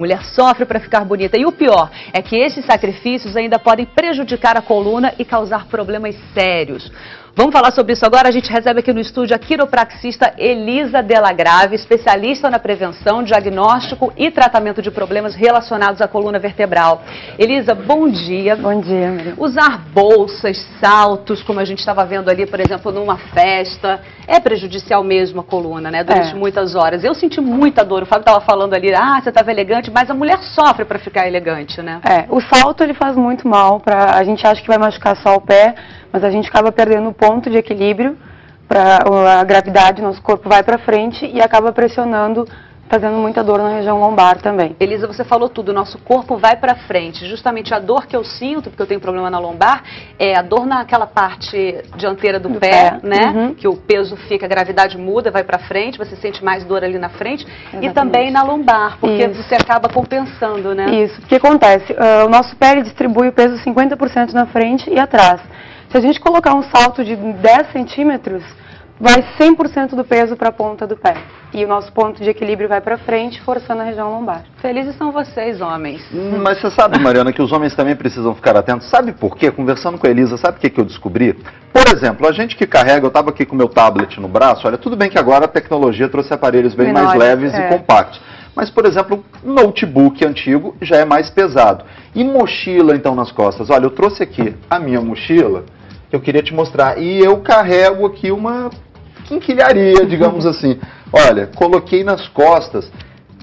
Mulher sofre para ficar bonita. E o pior é que esses sacrifícios ainda podem prejudicar a coluna e causar problemas sérios. Vamos falar sobre isso agora. A gente recebe aqui no estúdio a quiropraxista Elisa Della Grave, especialista na prevenção, diagnóstico e tratamento de problemas relacionados à coluna vertebral. Elisa, bom dia. Bom dia, Maria. Usar bolsas, saltos, como a gente estava vendo ali, por exemplo, numa festa, é prejudicial mesmo a coluna, né? Durante muitas horas. Eu senti muita dor. O Fábio estava falando ali, você estava elegante, mas a mulher sofre para ficar elegante, né? O salto ele faz muito mal. A gente acha que vai machucar só o pé, mas a gente acaba perdendo o ponto de equilíbrio, a gravidade, nosso corpo vai para frente e acaba pressionando, fazendo muita dor na região lombar também. Elisa, você falou tudo, nosso corpo vai para frente. Justamente a dor que eu sinto, porque eu tenho problema na lombar, é a dor naquela parte dianteira do pé, né? Uhum. Que o peso fica, a gravidade muda, vai para frente, você sente mais dor ali na frente. Exatamente. E também na lombar, porque Isso. você acaba compensando, né? Isso, o que acontece? O nosso pé ele distribui o peso 50% na frente e atrás. Se a gente colocar um salto de 10 centímetros, vai 100% do peso para a ponta do pé. E o nosso ponto de equilíbrio vai para frente, forçando a região lombar. Felizes são vocês, homens. Mas você sabe, Mariana, que os homens também precisam ficar atentos. Sabe por quê? Conversando com a Elisa, sabe o que eu descobri? Por exemplo, a gente que carrega, eu estava aqui com o meu tablet no braço, olha, tudo bem que agora a tecnologia trouxe aparelhos bem mais leves e compactos. Mas, por exemplo, um notebook antigo já é mais pesado. E mochila, então, nas costas? Olha, eu trouxe aqui a minha mochila, que eu queria te mostrar. E eu carrego aqui uma quinquilharia, digamos assim. Olha, coloquei nas costas,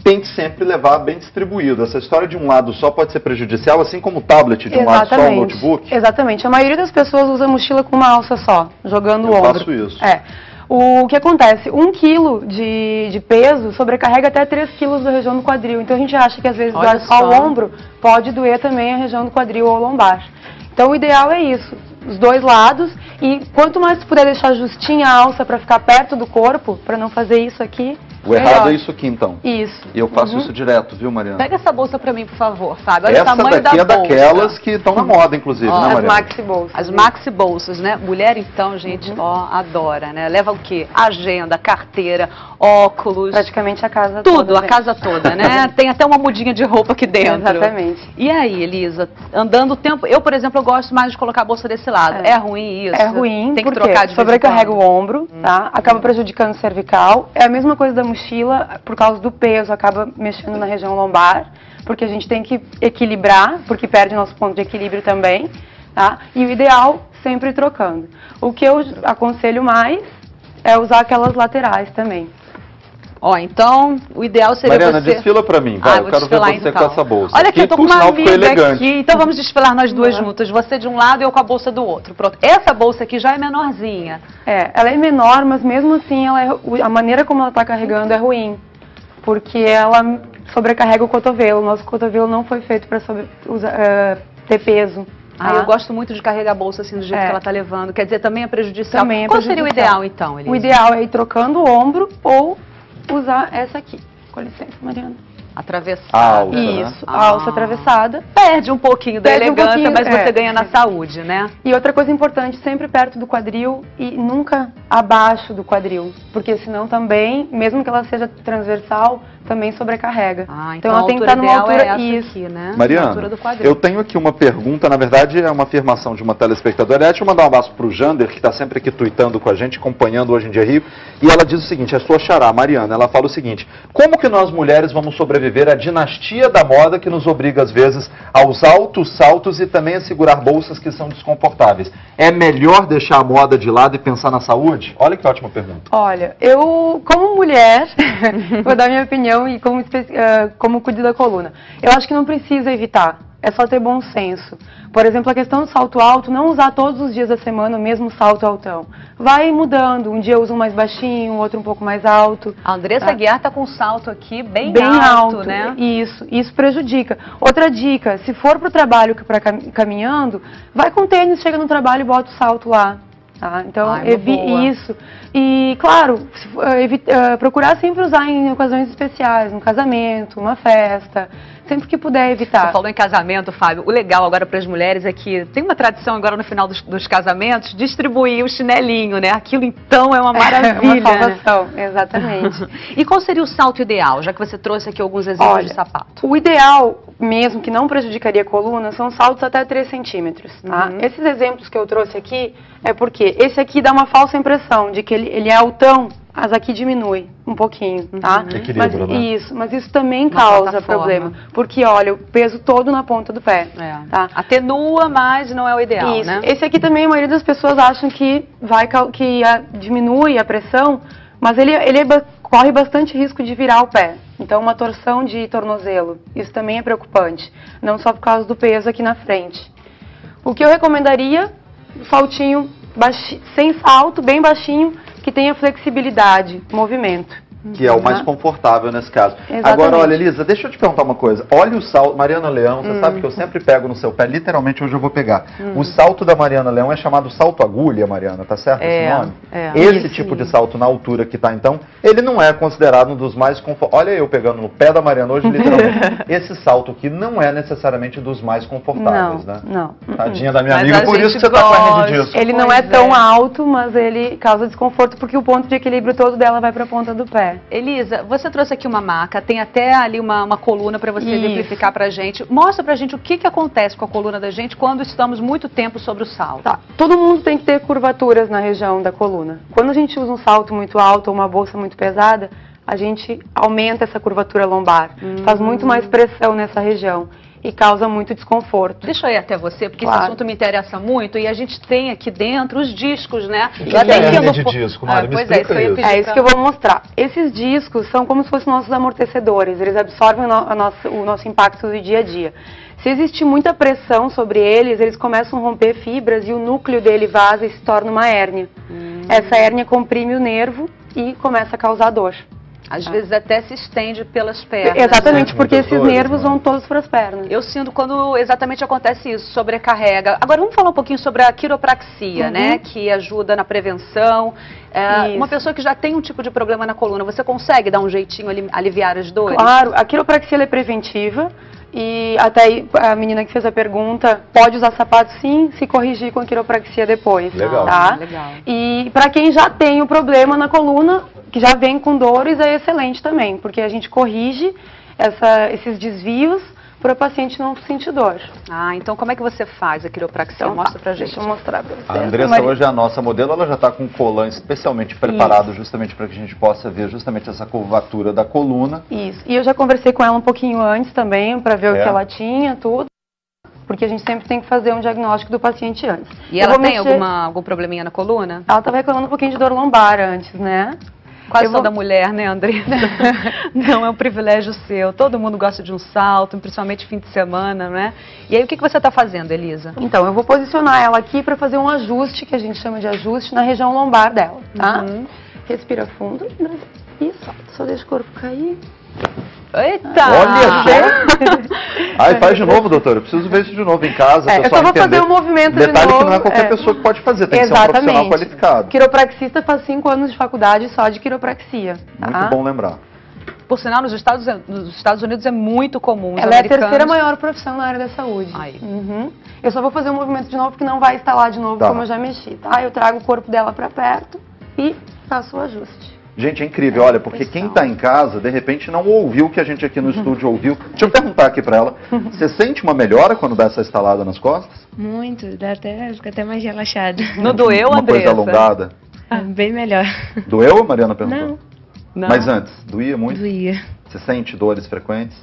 tem que sempre levar bem distribuído. Essa história de um lado só pode ser prejudicial, assim como o tablet de um lado só, o notebook. Exatamente. A maioria das pessoas usa mochila com uma alça só, jogando o ombro. Eu faço isso. O que acontece? 1 quilo de peso sobrecarrega até 3 quilos da região do quadril. Então a gente acha que às vezes dói só o ombro, pode doer também a região do quadril ou lombar. Então o ideal é isso, os dois lados, e quanto mais tu puder deixar justinha a alça para ficar perto do corpo, para não fazer isso aqui, o errado é isso aqui, então. Isso. E eu faço isso direto, viu, Mariana? Pega essa bolsa pra mim, por favor, Fábio. Olha essa o tamanho daqui da é bolsa. daquelas que estão na moda, inclusive, né, Mariana? As maxi bolsas. As maxi bolsas, né? Mulher, então, gente, adora, né? Leva o quê? Agenda, carteira, óculos. Praticamente a casa toda. Tudo, a casa toda, né? Tem até uma mudinha de roupa aqui dentro. Exatamente. E aí, Elisa, andando o tempo... Eu, por exemplo, eu gosto mais de colocar a bolsa desse lado. É ruim isso? É ruim, tem que porque trocar de vez em sobrecarrega quando. o ombro, tá? Acaba prejudicando o cervical. É a mesma coisa da mochila, por causa do peso, acaba mexendo na região lombar, porque a gente tem que equilibrar, porque perde nosso ponto de equilíbrio também, tá? E o ideal, sempre trocando. O que eu aconselho mais é usar aquelas laterais também. Então, o ideal seria Mariana, você... desfila pra mim, vai, eu quero ver você então. com essa bolsa. Olha aqui, eu tô com uma amiga aqui, então vamos desfilar nós duas juntas, você de um lado e eu com a bolsa do outro. Pronto, essa bolsa aqui já é menorzinha. Ela é menor, mas mesmo assim, a maneira como ela tá carregando é ruim, porque ela sobrecarrega o cotovelo, nosso cotovelo não foi feito para ter peso. Eu gosto muito de carregar a bolsa assim do jeito que ela tá levando, quer dizer, também é prejudicial. Também é Qual seria o ideal então, Elisa? O ideal é ir trocando o ombro ou usar essa aqui. Com licença, Mariana. Atravessada. Alça, isso, alça atravessada. Perde um pouquinho da elegância, mas você ganha na sim. saúde, né? E outra coisa importante, sempre perto do quadril e nunca abaixo do quadril. Porque senão também, mesmo que ela seja transversal, também sobrecarrega. Então ela tem que estar numa altura aqui, né? Mariana, altura do quadril. eu tenho aqui uma pergunta, na verdade é uma afirmação de uma telespectadora. Deixa eu mandar um abraço pro Jander, que está sempre aqui tuitando com a gente, acompanhando Hoje em Dia Rio. E ela diz o seguinte, é sua xará, Mariana, ela fala o seguinte: como que nós mulheres vamos sobreviver à dinastia da moda que nos obriga às vezes aos altos saltos e também a segurar bolsas que são desconfortáveis? É melhor deixar a moda de lado e pensar na saúde? Olha que ótima pergunta. Olha, eu como mulher, vou dar minha opinião e como cuido da coluna. Eu acho que não precisa evitar, é só ter bom senso. Por exemplo, a questão do salto alto, não usar todos os dias da semana o mesmo salto altão. Vai mudando, um dia eu uso um mais baixinho, outro um pouco mais alto. A Andressa Guiar tá com um salto aqui bem alto, né? Isso prejudica. Outra dica, se for para o trabalho caminhando, vai com tênis, chega no trabalho e bota o salto lá. Tá? Então, isso. E, claro, procurar sempre usar em ocasiões especiais, um casamento, uma festa, sempre que puder evitar. Você falou em casamento, Fábio. O legal agora para as mulheres é que tem uma tradição agora no final dos casamentos, distribuir o chinelinho, né? Aquilo então é uma maravilha. Uma salvação, né? Exatamente. E qual seria o salto ideal, já que você trouxe aqui alguns exemplos de sapato? O ideal, mesmo que não prejudicaria a coluna, são saltos até 3 centímetros, tá? Esses exemplos que eu trouxe aqui é porque esse aqui dá uma falsa impressão de que ele é altão, mas aqui diminui um pouquinho, tá? Mas isso também causa problema, porque olha, o peso todo na ponta do pé, tá? Atenua, mas não é o ideal, né? Esse aqui também, a maioria das pessoas acham que diminui a pressão, mas ele corre bastante risco de virar o pé. Então, uma torção de tornozelo, isso também é preocupante, não só por causa do peso aqui na frente. O que eu recomendaria, saltinho sem salto, bem baixinho, que tenha flexibilidade, movimento. Que é o mais confortável nesse caso. Exatamente. Agora, olha, Elisa, deixa eu te perguntar uma coisa. Olha o salto, Mariana Leão, você sabe que eu sempre pego no seu pé, literalmente hoje eu vou pegar. O salto da Mariana Leão é chamado salto agulha, Mariana, tá certo esse nome? Esse tipo de salto na altura que tá, então, ele não é considerado um dos mais confortáveis. Olha eu pegando no pé da Mariana hoje, literalmente. Esse salto aqui não é necessariamente dos mais confortáveis, né? Não. Tadinha da minha amiga, por isso que você tá com a rede disso. Ele não é tão alto, mas ele causa desconforto, porque o ponto de equilíbrio todo dela vai pra ponta do pé. Elisa, você trouxe aqui uma maca, tem até ali uma coluna para você exemplificar pra gente. Mostra pra gente o que acontece com a coluna da gente quando estamos muito tempo sobre o salto. Tá. Todo mundo tem que ter curvaturas na região da coluna. Quando a gente usa um salto muito alto ou uma bolsa muito pesada, a gente aumenta essa curvatura lombar, faz muito mais pressão nessa região e causa muito desconforto. Deixa eu ir até você, porque esse assunto me interessa muito e a gente tem aqui dentro os discos, né? O que é hernia de disco, Mari? Me explica isso. É isso que eu vou mostrar. Esses discos são como se fossem nossos amortecedores, eles absorvem o nosso impacto do dia a dia. Se existir muita pressão sobre eles, eles começam a romper fibras e o núcleo dele vaza e se torna uma hérnia. Essa hérnia comprime o nervo e começa a causar dor. Às vezes até se estende pelas pernas. Exatamente, porque esses nervos vão todos para as pernas. Eu sinto quando exatamente acontece isso, sobrecarrega. Agora vamos falar um pouquinho sobre a quiropraxia, né? Que ajuda na prevenção. Uma pessoa que já tem um tipo de problema na coluna, você consegue dar um jeitinho, aliviar as dores? Claro, a quiropraxia ela é preventiva. E até aí, a menina que fez a pergunta, pode usar sapato sim, se corrigir com a quiropraxia depois. Legal. Tá? Legal. E para quem já tem o problema na coluna, que já vem com dores, é excelente também, porque a gente corrige esses desvios para o paciente não sentir dor. Então como é que você faz a quiropraxia? Então, mostra pra gente. Deixa eu mostrar pra você. A Andressa hoje é a nossa modelo, ela já está com um colã especialmente preparado justamente para que a gente possa ver justamente essa curvatura da coluna. Isso, e eu já conversei com ela um pouquinho antes também, para ver o que ela tinha, tudo. Porque a gente sempre tem que fazer um diagnóstico do paciente antes. E ela tem algum probleminha na coluna? Ela estava reclamando um pouquinho de dor lombar antes, né? Quase toda mulher, né, Andressa? Não, é um privilégio seu. Todo mundo gosta de um salto, principalmente fim de semana, né? E aí, o que você está fazendo, Elisa? Então, eu vou posicionar ela aqui para fazer um ajuste, que a gente chama de ajuste, na região lombar dela, tá? Respira fundo e solta. Só deixa o corpo cair. Eita! Olha só! Aí faz de novo, doutora. Eu preciso ver isso de novo em casa. Eu só vou fazer um movimento de novo. Detalhe que não é qualquer pessoa que pode fazer, tem que ser um profissional qualificado. Quiropraxista faz 5 anos de faculdade só de quiropraxia. Muito bom lembrar. Por sinal, nos Estados Unidos é muito comum. Ela é a terceira maior profissão na área da saúde. Eu só vou fazer um movimento de novo, porque não vai instalar de novo como eu já mexi, tá? Eu trago o corpo dela para perto e faço o ajuste. Gente, é incrível, olha, porque quem está em casa, de repente, não ouviu o que a gente aqui no estúdio ouviu. Deixa eu perguntar aqui para ela, você sente uma melhora quando dá essa estalada nas costas? Muito, fica até mais relaxado. Não doeu, Uma Andressa? coisa alongada? Bem melhor. Doeu, Mariana perguntou? Não. Mas antes, doía muito? Doía. Você sente dores frequentes?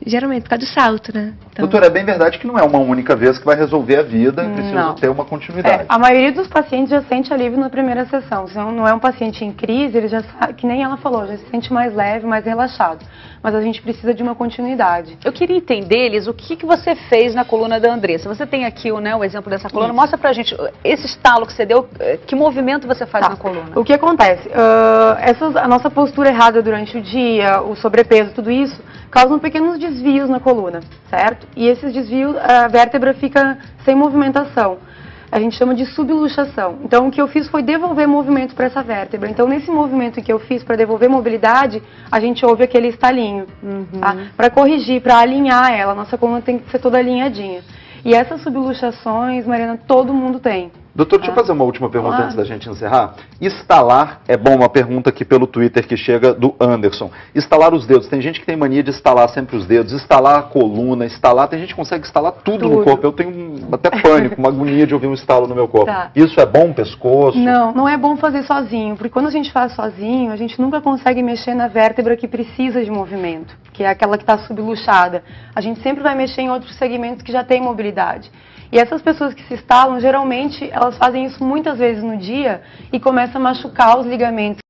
Geralmente por causa do salto, né? Então... Doutora, é bem verdade que não é uma única vez que vai resolver a vida, precisa ter uma continuidade. A maioria dos pacientes já sente alívio na primeira sessão. Se não é um paciente em crise, ele já sabe, que nem ela falou, já se sente mais leve, mais relaxado. Mas a gente precisa de uma continuidade. Eu queria entender, Elis, o que você fez na coluna da Andressa. Você tem aqui o exemplo dessa coluna. Mostra pra gente esse estalo que você deu, que movimento você faz na coluna. O que acontece? A nossa postura errada durante o dia, o sobrepeso, tudo isso, causam pequenos desvios na coluna, certo? E esses desvios, a vértebra fica sem movimentação. a gente chama de subluxação. Então, o que eu fiz foi devolver movimento para essa vértebra. Então, nesse movimento que eu fiz para devolver mobilidade, a gente ouve aquele estalinho, tá? Para corrigir, para alinhar ela. A nossa coluna tem que ser toda alinhadinha. E essas subluxações, Mariana, todo mundo tem. Doutor, deixa eu fazer uma última pergunta antes da gente encerrar. Estalar é bom, uma pergunta aqui pelo Twitter que chega do Anderson. Estalar os dedos, tem gente que tem mania de estalar sempre os dedos, estalar a coluna, estalar, tem gente que consegue estalar tudo no corpo. Eu tenho até pânico, uma agonia de ouvir um estalo no meu corpo. Tá. Isso é bom, pescoço? Não, não é bom fazer sozinho, porque quando a gente faz sozinho, a gente nunca consegue mexer na vértebra que precisa de movimento, que é aquela que está subluxada. A gente sempre vai mexer em outros segmentos que já têm mobilidade. E essas pessoas que se estalam, geralmente, elas fazem isso muitas vezes no dia e começam a machucar os ligamentos